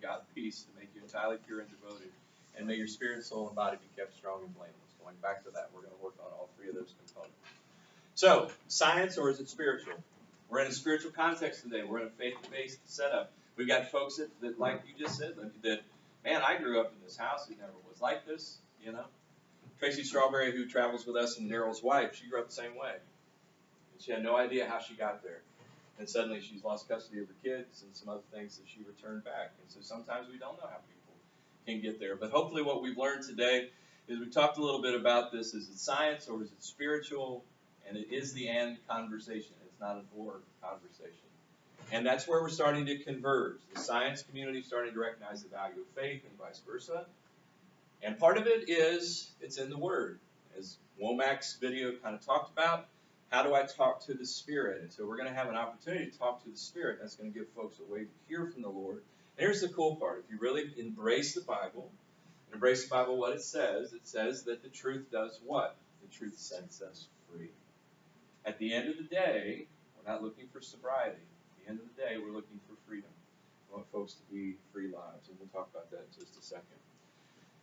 God peace to make you entirely pure and devoted, and may your spirit, soul, and body be kept strong and blameless. Going back to that, we're going to work on all three of those components. So, science or is it spiritual? We're in a spiritual context today. We're in a faith-based setup. We've got folks that like you just said, that, man, I grew up in this house. It never was like this, you know. Tracy Strawberry, who travels with us, and Daryl's wife, she grew up the same way. And she had no idea how she got there. And suddenly she's lost custody of her kids and some other things that she returned back. And so sometimes we don't know how people can get there. But hopefully what we've learned today is we talked a little bit about this. Is it science or is it spiritual? And it is the and conversation. It's not an or conversation. And that's where we're starting to converge. The science community is starting to recognize the value of faith and vice versa. And part of it is it's in the Word. As Womack's video kind of talked about, how do I talk to the Spirit? And so we're going to have an opportunity to talk to the Spirit. That's going to give folks a way to hear from the Lord. And here's the cool part. If you really embrace the Bible, what it says that the truth does what? The truth sets us free. At the end of the day, we're not looking for sobriety. At the end of the day, we're looking for freedom. We want folks to be free lives, and we'll talk about that in just a second.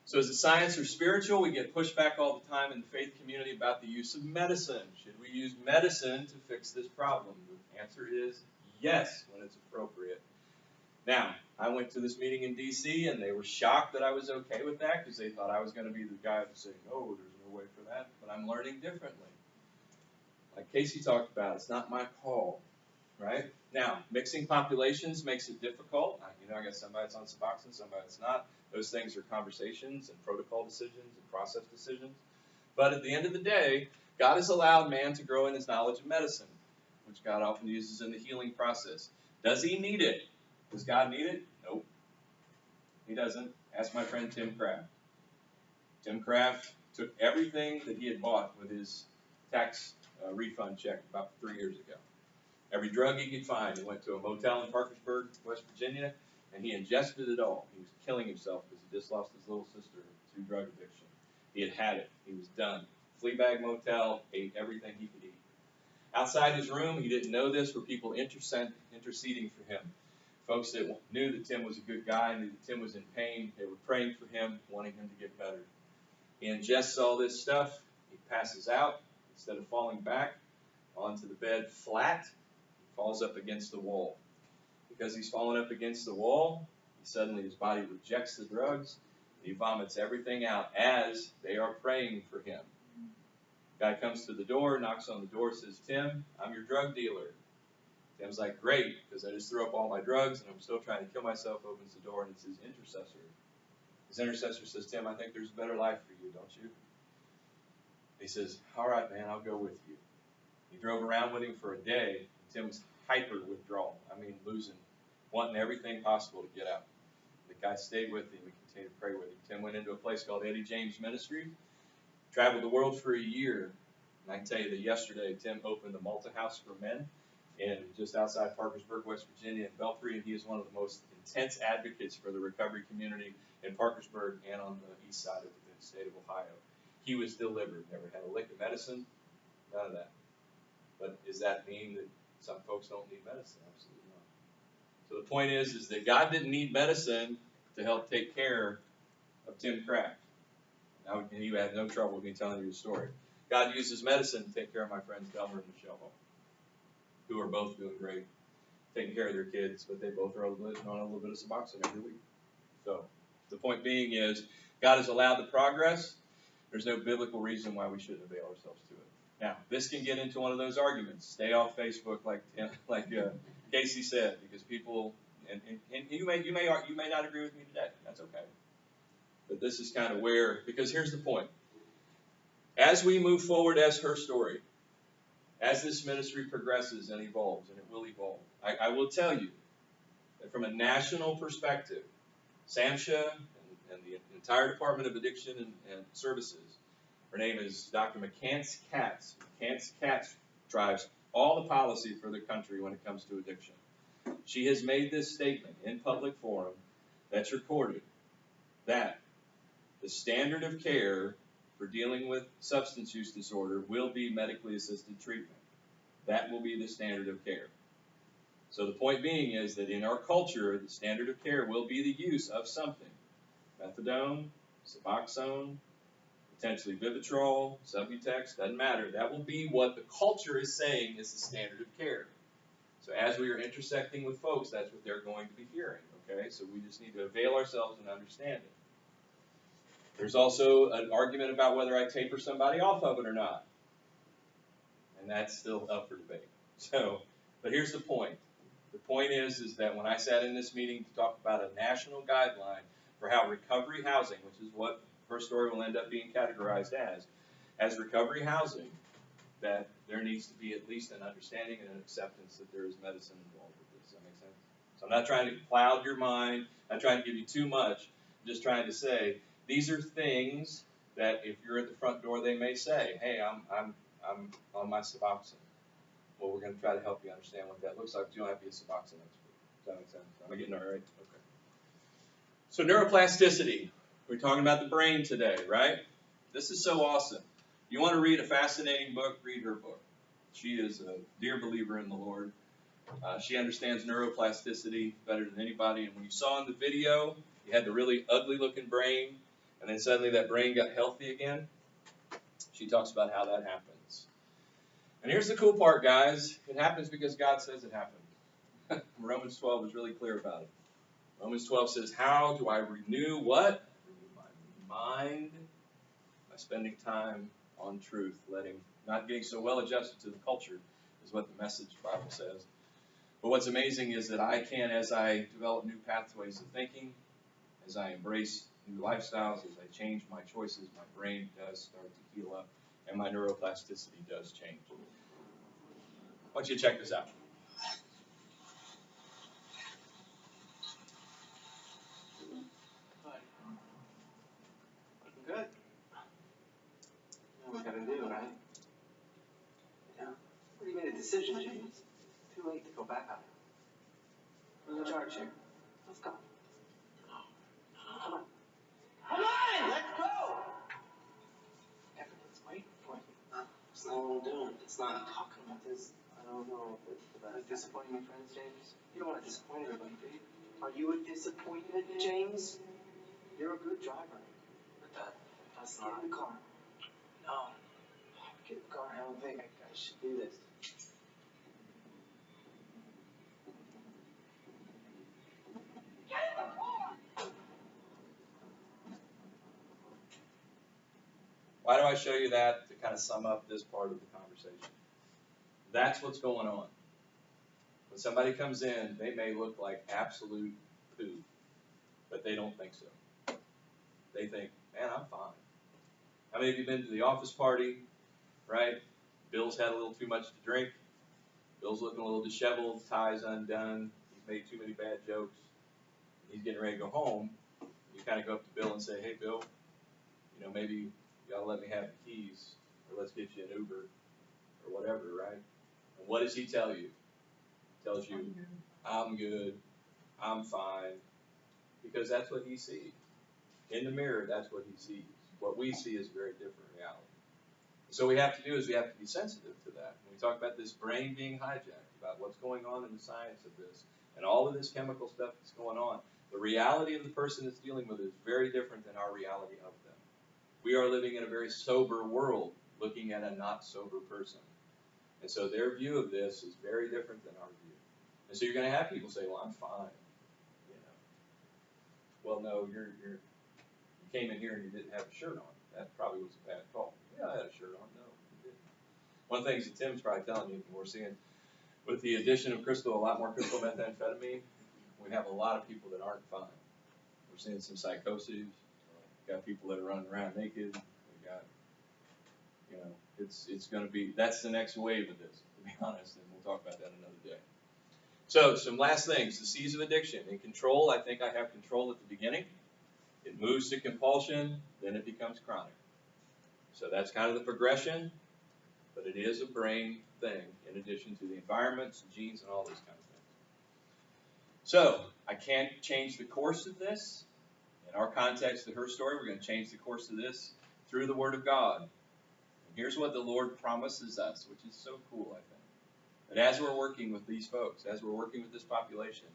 So is it science or spiritual? We get pushback all the time in the faith community about the use of medicine. Should we use medicine to fix this problem? The answer is yes, when it's appropriate. Now, I went to this meeting in D.C., and they were shocked that I was okay with that because they thought I was going to be the guy to say, no, there's no way for that. But I'm learning differently. Like Casey talked about, it's not my call, right? Now, mixing populations makes it difficult. I got somebody that's on Suboxone, somebody that's not. Those things are conversations and protocol decisions and process decisions. But at the end of the day, God has allowed man to grow in his knowledge of medicine, which God often uses in the healing process. Does he need it? Does God need it? Nope. He doesn't. Ask my friend Tim Kraft. Tim Kraft took everything that he had bought with his tax refund check about 3 years ago. Every drug he could find. He went to a motel in Parkersburg, West Virginia, and he ingested it all. He was killing himself because he just lost his little sister to drug addiction. He had had it. He was done. Fleabag motel, ate everything he could eat. Outside his room, he didn't know this, were people interceding for him. Folks that knew that Tim was a good guy, knew that Tim was in pain. They were praying for him, wanting him to get better. He ingests all this stuff. He passes out. Instead of falling back onto the bed flat, he falls up against the wall. Because he's fallen up against the wall, suddenly his body rejects the drugs. He vomits everything out as they are praying for him. Guy comes to the door, knocks on the door, says, Tim, I'm your drug dealer. Tim's like, great, because I just threw up all my drugs and I'm still trying to kill myself. Opens the door and it's his intercessor. His intercessor says, Tim, I think there's a better life for you, don't you? He says, all right, man, I'll go with you. He drove around with him for a day. Tim was hyper withdrawal. Wanting everything possible to get out. The guy stayed with him and continued to pray with him. Tim went into a place called Eddie James Ministries, traveled the world for a year. And I can tell you that yesterday, Tim opened a Malta House for Men and just outside Parkersburg, West Virginia, in Belpre, and he is one of the most intense advocates for the recovery community in Parkersburg and on the east side of the state of Ohio. He was delivered, never had a lick of medicine, none of that. But does that mean that some folks don't need medicine? Absolutely not. So the point is that God didn't need medicine to help take care of Tim Kraft. Now you have no trouble with me telling you the story. God uses medicine to take care of my friends Delmer and Michelle Hall, who are both doing great, taking care of their kids, but they both are on a little bit of Suboxone every week. So the point being is, God has allowed the progress. There's no biblical reason why we shouldn't avail ourselves to it. Now, this can get into one of those arguments. Stay off Facebook, like Casey said, because people, and you may not agree with me today. That's okay. But this is kind of where, because here's the point. As we move forward as her story, as this ministry progresses and evolves, and it will evolve, I will tell you that from a national perspective, SAMHSA and the entire Department of Addiction and Services, her name is Dr. McCants Katz. McCants Katz drives all the policy for the country when it comes to addiction. She has made this statement in public forum that's recorded that the standard of care for dealing with substance use disorder will be medically assisted treatment. That will be the standard of care. So the point being is that in our culture, the standard of care will be the use of something. Methadone, Suboxone, potentially Vivitrol, Subutex, doesn't matter. That will be what the culture is saying is the standard of care. So as we are intersecting with folks, that's what they're going to be hearing, okay? So we just need to avail ourselves and understand it. There's also an argument about whether I taper somebody off of it or not. And that's still up for debate. So, but here's the point. The point is that when I sat in this meeting to talk about a national guideline for how recovery housing, which is what her story will end up being categorized as recovery housing, that there needs to be at least an understanding and an acceptance that there is medicine involved with this. Does that make sense? So I'm not trying to cloud your mind. I'm not trying to give you too much. I'm just trying to say these are things that if you're at the front door, they may say, hey, I'm on my Suboxone. Well, we're going to try to help you understand what that looks like. You don't have to be a Suboxone expert. Does that make sense? Am I getting it all right? Okay. So neuroplasticity. We're talking about the brain today, right? This is so awesome. You want to read a fascinating book, read her book. She is a dear believer in the Lord. She understands neuroplasticity better than anybody. And when you saw in the video, you had the really ugly-looking brain, and then suddenly that brain got healthy again. She talks about how that happens. And here's the cool part, guys. It happens because God says it happened. Romans 12 is really clear about it. Romans 12 says, how do I renew what? Renew my mind by spending time on truth, not getting so well adjusted to the culture is what the Message Bible says. But what's amazing is that I can, as I develop new pathways of thinking, as I embrace new lifestyles, as I change my choices, my brain does start to heal up, and my neuroplasticity does change. I want you to check this out. Looking good. You know what we gotta do, right? Yeah. We already made a decision, James. Too late to go back on it. Who's in charge here? Let's go. Come on. Come on! Let's go! Everything's waiting for you. That's not what I'm doing. It's not talking about this. I don't know if it's about disappointing my friends, James. You don't want to disappoint everybody, do you? Are you a disappointment, James? You're a good driver. But that's not. Get in the car. No. Get in the car. I don't think I should do this. Get in the car! Why do I show you that? To kind of sum up this part of the conversation. That's what's going on. When somebody comes in, they may look like absolute poo, but they don't think so. They think, man, I'm fine. How many of you have been to the office party, right? Bill's had a little too much to drink. Bill's looking a little disheveled, tie's undone. He's made too many bad jokes. He's getting ready to go home. You kind of go up to Bill and say, hey, Bill, maybe you ought to let me have the keys, or let's get you an Uber, or whatever, right? And what does he tell you? He tells you, I'm good, I'm fine, because that's what he sees. In the mirror, that's what he sees. What we see is a very different reality. So what we have to do is we have to be sensitive to that. When we talk about this brain being hijacked, about what's going on in the science of this, and all of this chemical stuff that's going on, the reality of the person that's dealing with it is very different than our reality of them. We are living in a very sober world, looking at a not sober person. And so their view of this is very different than our view. And so you're going to have people say, well, I'm fine. Well, no, you came in here and you didn't have a shirt on. That probably was a bad call. Yeah, I had a shirt on. No, you didn't. One of the things that Tim's probably telling you, we're seeing with the addition of a lot more crystal methamphetamine, we have a lot of people that aren't fine. We're seeing some psychoses. We've got people that are running around naked. We've got, it's going to be, that's the next wave of this, to be honest, and we'll talk about that another day. So, some last things. The seeds of addiction. In control, I think I have control at the beginning. It moves to compulsion, then it becomes chronic. So that's kind of the progression, but it is a brain thing in addition to the environments, genes, and all those kind of things. So, I can't change the course of this. In our context of her story, we're going to change the course of this through the Word of God. And here's what the Lord promises us, which is so cool, I think. But as we're working with these folks, as we're working with this population,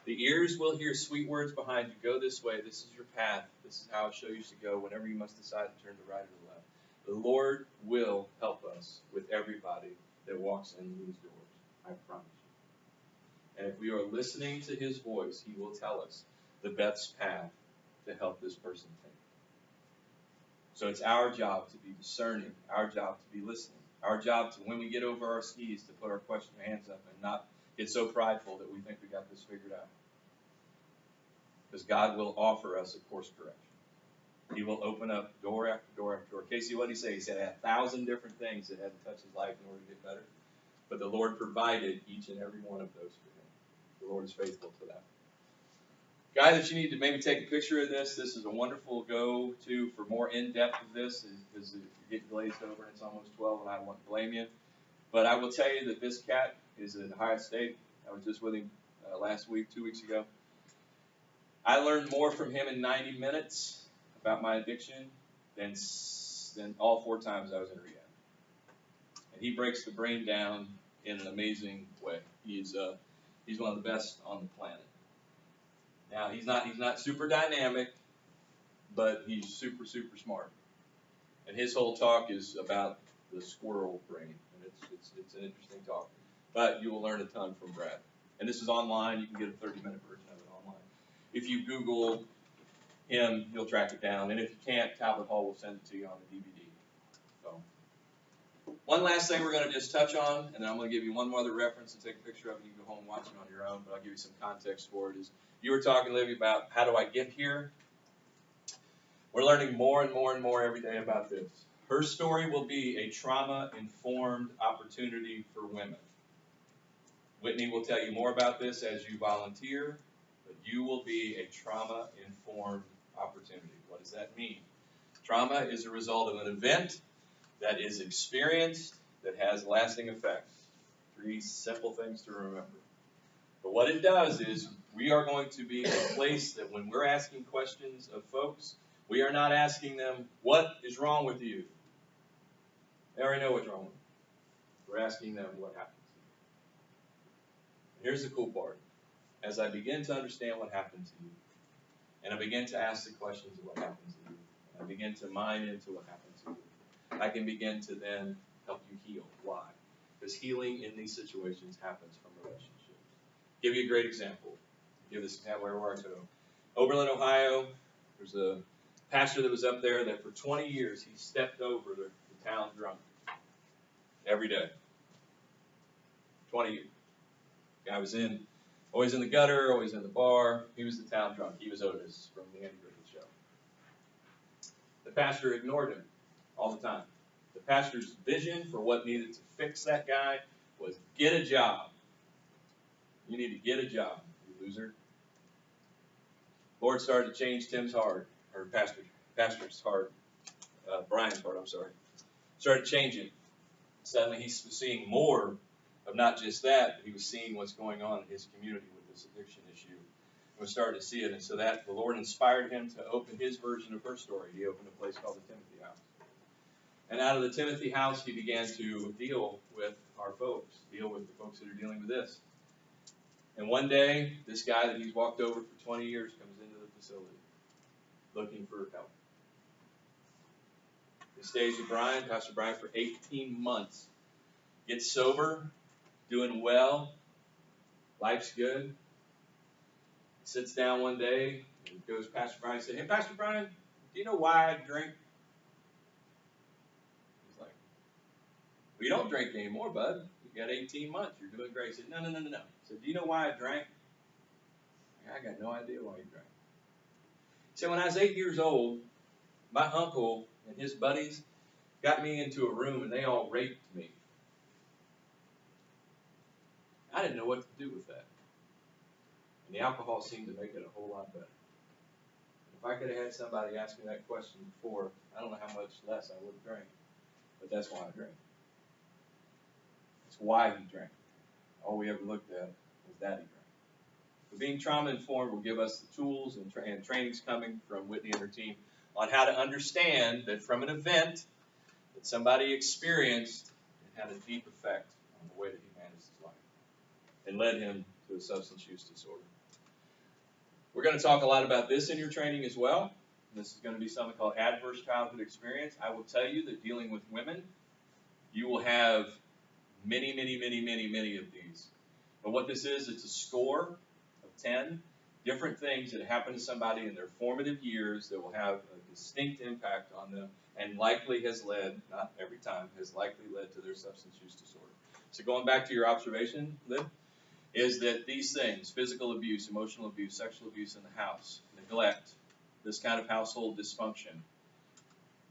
the ears will hear sweet words behind you. Go this way. This is your path. This is how I'll show you to go whenever you must decide to turn to the right or the left. The Lord will help us with everybody that walks in these doors. I promise you. And if we are listening to his voice, he will tell us the best path to help this person take. So it's our job to be discerning, our job to be listening, our job to, when we get over our skis, to put our question hands up and not get so prideful that we think we got this figured out. Because God will offer us a course correction. He will open up door after door after door. Casey, what did he say? He said 1,000 different things that had to touch his life in order to get better. But the Lord provided each and every one of those for him. The Lord is faithful to that. Guy that you need to maybe take a picture of this. This is a wonderful go-to for more in-depth of this, because if you get glazed over and it's almost 12, and I won't blame you. But I will tell you that this cat is in high state. I was just with him last week, 2 weeks ago. I learned more from him in 90 minutes about my addiction than all 4 times I was in rehab. And he breaks the brain down in an amazing way. He's one of the best on the planet. Now he's not super dynamic, but he's super smart. And his whole talk is about the squirrel brain, and it's an interesting talk. But you will learn a ton from Brad. And this is online. You can get a 30-minute version of it online. If you Google him, you'll track it down. And if you can't, Talbot Hall will send it to you on the DVD. So, one last thing we're going to just touch on, and then I'm going to give you one more other reference to take a picture of, and you can go home and watch it on your own, but I'll give you some context for it. Is you were talking, Livy, about how do I get here? We're learning more and more and more every day about this. Her story will be a trauma-informed opportunity for women. Whitney will tell you more about this as you volunteer, but you will be a trauma-informed opportunity. What does that mean? Trauma is a result of an event that is experienced that has lasting effects. 3 simple things to remember. But what it does is we are going to be a place that when we're asking questions of folks, we are not asking them, what is wrong with you? They already know what's wrong with them. We're asking them what happened to you. Here's the cool part. As I begin to understand what happened to you, and I begin to ask the questions of what happened to you, and I begin to mine into what happened to you, I can begin to then help you heal. Why? Because healing in these situations happens from relationships. Give you a great example. Give this example where I go. Oberlin, Ohio, there's a pastor that was up there that for 20 years he stepped over the town drunk every day. 20 years. Guy was always in the gutter, always in the bar. He was the town drunk. He was Otis from the Andy Griffith Show. The pastor ignored him all the time. The pastor's vision for what needed to fix that guy was get a job. You need to get a job, you loser. Lord started to change Tim's heart, or pastor's heart, Brian's heart, I'm sorry. Started changing. Suddenly he was seeing more of not just that, but he was seeing what's going on in his community with this addiction issue. And was starting to see it, and so that the Lord inspired him to open his version of her story. He opened a place called the Timothy House. And out of the Timothy House, he began to deal with our folks, deal with the folks that are dealing with this. And one day, this guy that he's walked over for 20 years comes into the facility looking for help. He stays with Pastor Brian, for 18 months. Gets sober, doing well, life's good. Sits down one day and goes to Pastor Brian and says, hey, Pastor Brian, do you know why I drink? He's like, well, you don't drink anymore, bud. You got 18 months. You're doing great. He said, no. He said, do you know why I drank? I got no idea why you drank. He said, when I was 8 years old, my uncle and his buddies got me into a room and they all raped me. I didn't know what to do with that. And the alcohol seemed to make it a whole lot better. If I could have had somebody ask me that question before, I don't know how much less I would have drank. But that's why I drank. That's why he drank. All we ever looked at was that he drank. But being trauma-informed will give us the tools and trainings coming from Whitney and her team on how to understand that from an event that somebody experienced, it had a deep effect on the way that he managed his and led him to a substance use disorder. We're going to talk a lot about this in your training as well. This is going to be something called adverse childhood experience. I will tell you that dealing with women, you will have many of these. But what this is, it's a score of 10 different things that happen to somebody in their formative years that will have a distinct impact on them and likely has led, not every time, has likely led to their substance use disorder. So going back to your observation, Liv, is that these things, physical abuse, emotional abuse, sexual abuse in the house, neglect, this kind of household dysfunction,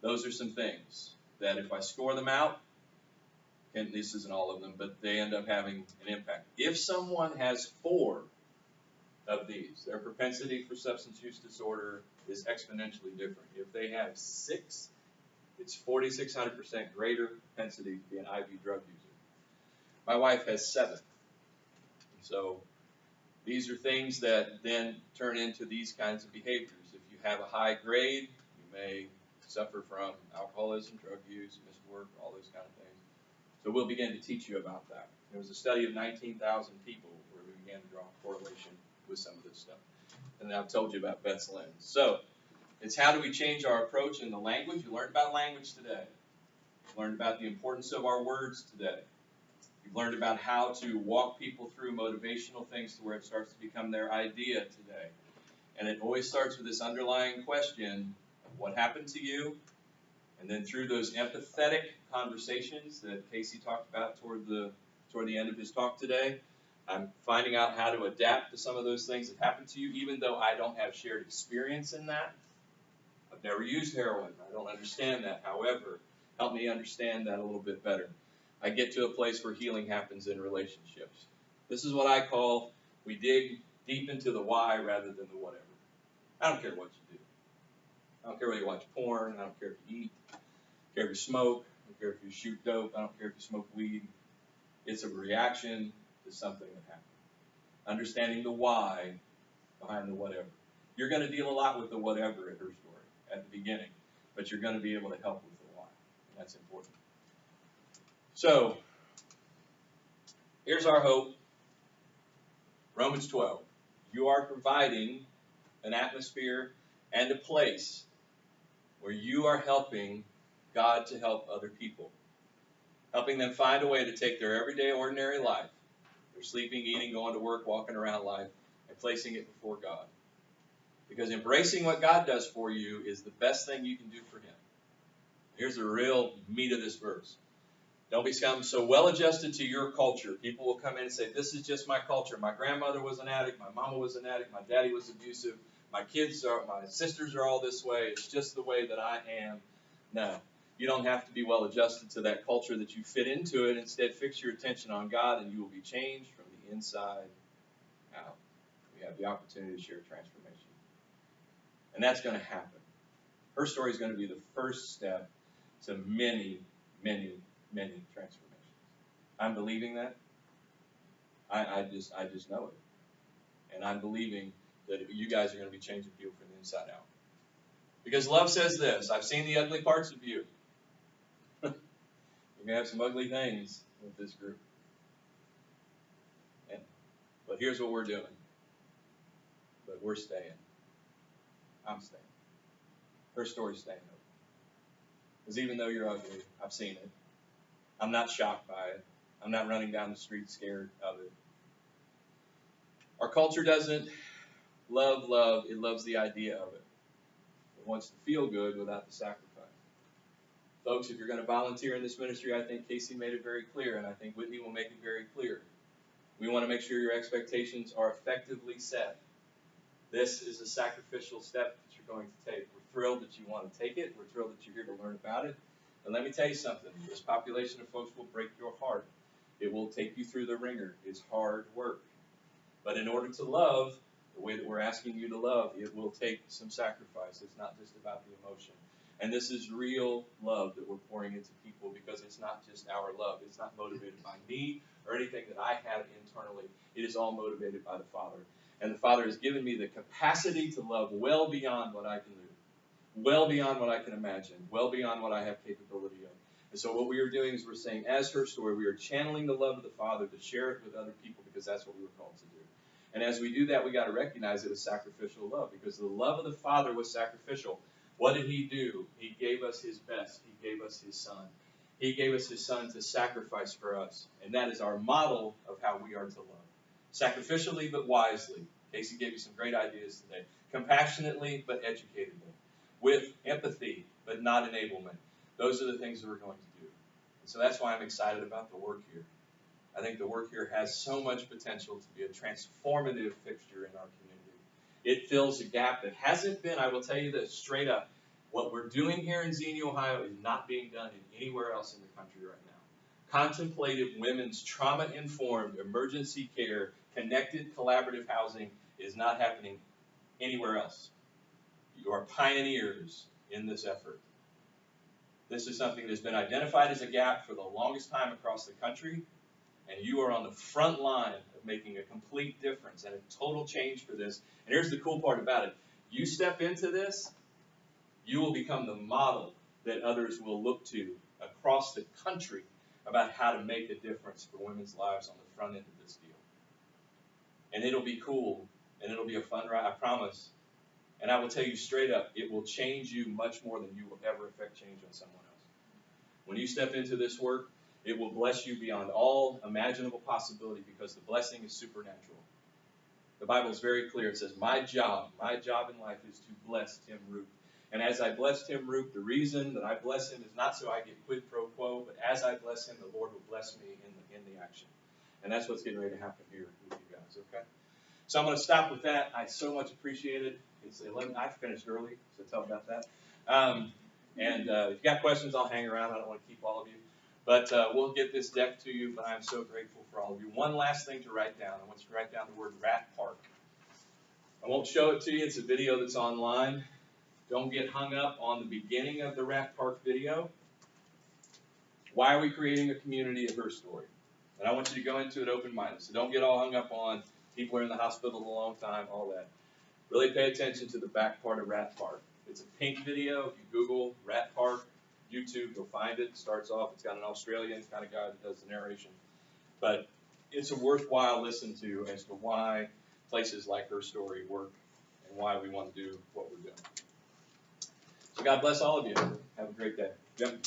those are some things that if I score them out, and this isn't all of them, but they end up having an impact. If someone has 4 of these, their propensity for substance use disorder is exponentially different. If they have 6, it's 4,600% greater propensity to be an IV drug user. My wife has 7. So these are things that then turn into these kinds of behaviors. If you have a high grade, you may suffer from alcoholism, drug use, missed work, all those kind of things. So we'll begin to teach you about that. There was a study of 19,000 people where we began to draw a correlation with some of this stuff. And I've told you about Beth's lens. So it's how do we change our approach in the language? You learned about language today. You learned about the importance of our words today. You've learned about how to walk people through motivational things to where it starts to become their idea today. And it always starts with this underlying question of what happened to you, and then through those empathetic conversations that Casey talked about toward the end of his talk today, I'm finding out how to adapt to some of those things that happened to you, even though I don't have shared experience in that. I've never used heroin. I don't understand that. However, help me understand that a little bit better. I get to a place where healing happens in relationships. This is what I call, we dig deep into the why rather than the whatever. I don't care what you do. I don't care whether you watch porn. I don't care if you eat. I don't care if you smoke. I don't care if you shoot dope. I don't care if you smoke weed. It's a reaction to something that happened. Understanding the why behind the whatever. You're going to deal a lot with the whatever at her story at the beginning, but you're going to be able to help with the why. And that's important. So, here's our hope. Romans 12. You are providing an atmosphere and a place where you are helping God to help other people. Helping them find a way to take their everyday, ordinary life, their sleeping, eating, going to work, walking around life, and placing it before God. Because embracing what God does for you is the best thing you can do for Him. Here's the real meat of this verse. Don't become so well adjusted to your culture. People will come in and say, this is just my culture. My grandmother was an addict. My mama was an addict. My daddy was abusive. My sisters are all this way. It's just the way that I am. No, you don't have to be well adjusted to that culture that you fit into it. Instead, fix your attention on God and you will be changed from the inside out. We have the opportunity to share transformation. And that's going to happen. Her story is going to be the first step to many transformations. I'm believing that. I just know it. And I'm believing that you guys are going to be changing people from the inside out. Because love says this, I've seen the ugly parts of you. You're going to have some ugly things with this group. But here's what we're doing. But we're staying. I'm staying. Her story's staying open. Because even though you're ugly, I've seen it. I'm not shocked by it. I'm not running down the street scared of it. Our culture doesn't love, it loves the idea of it. It wants to feel good without the sacrifice. Folks, if you're going to volunteer in this ministry, I think Casey made it very clear, and I think Whitney will make it very clear. We want to make sure your expectations are effectively set. This is a sacrificial step that you're going to take. We're thrilled that you want to take it. We're thrilled that you're here to learn about it. And let me tell you something. This population of folks will break your heart. It will take you through the ringer. It's hard work. But in order to love, the way that we're asking you to love, it will take some sacrifice. It's not just about the emotion. And this is real love that we're pouring into people because it's not just our love. It's not motivated by me or anything that I have internally. It is all motivated by the Father. And the Father has given me the capacity to love well beyond what I can do, well beyond what I can imagine, well beyond what I have capability of. And so what we are doing is we're saying, as her story, we are channeling the love of the Father to share it with other people because that's what we were called to do. And as we do that, we got to recognize it was sacrificial love because the love of the Father was sacrificial. What did he do? He gave us his best. He gave us his Son. He gave us his Son to sacrifice for us. And that is our model of how we are to love. Sacrificially but wisely. Casey gave you some great ideas today. Compassionately but educatedly. With empathy but not enablement. Those are the things that we're going to do. And so that's why I'm excited about the work here. I think the work here has so much potential to be a transformative fixture in our community. It fills a gap that hasn't been, I will tell you this straight up, what we're doing here in Xenia, Ohio is not being done anywhere else in the country right now. Contemplative women's trauma-informed emergency care, connected collaborative housing is not happening anywhere else. You are pioneers in this effort. This is something that's been identified as a gap for the longest time across the country, and you are on the front line of making a complete difference and a total change for this. And here's the cool part about it. You step into this, you will become the model that others will look to across the country about how to make a difference for women's lives on the front end of this deal. And it'll be cool, and it'll be a fun ride, I promise. And I will tell you straight up, it will change you much more than you will ever affect change on someone else. When you step into this work, it will bless you beyond all imaginable possibility because the blessing is supernatural. The Bible is very clear. It says, my job in life is to bless Tim Root. And as I bless Tim Root, the reason that I bless him is not so I get quid pro quo, but as I bless him, the Lord will bless me in the action. And that's what's getting ready to happen here with you guys, okay? So I'm going to stop with that. I so much appreciate it. It's 11. I finished early, so tell about that. If you got questions, I'll hang around. I don't want to keep all of you. But we'll get this deck to you, but I'm so grateful for all of you. One last thing to write down. I want you to write down the word Rat Park. I won't show it to you. It's a video that's online. Don't get hung up on the beginning of the Rat Park video. Why are we creating a community of her story? And I want you to go into it open-minded. So don't get all hung up on people are in the hospital a long time, all that. Really pay attention to the back part of Rat Park. It's a pink video. If you Google Rat Park, YouTube, you'll find it. It starts off, it's got an Australian kind of guy that does the narration. But it's a worthwhile listen to as to why places like her story work and why we want to do what we're doing. So God bless all of you. Have a great day. Jim?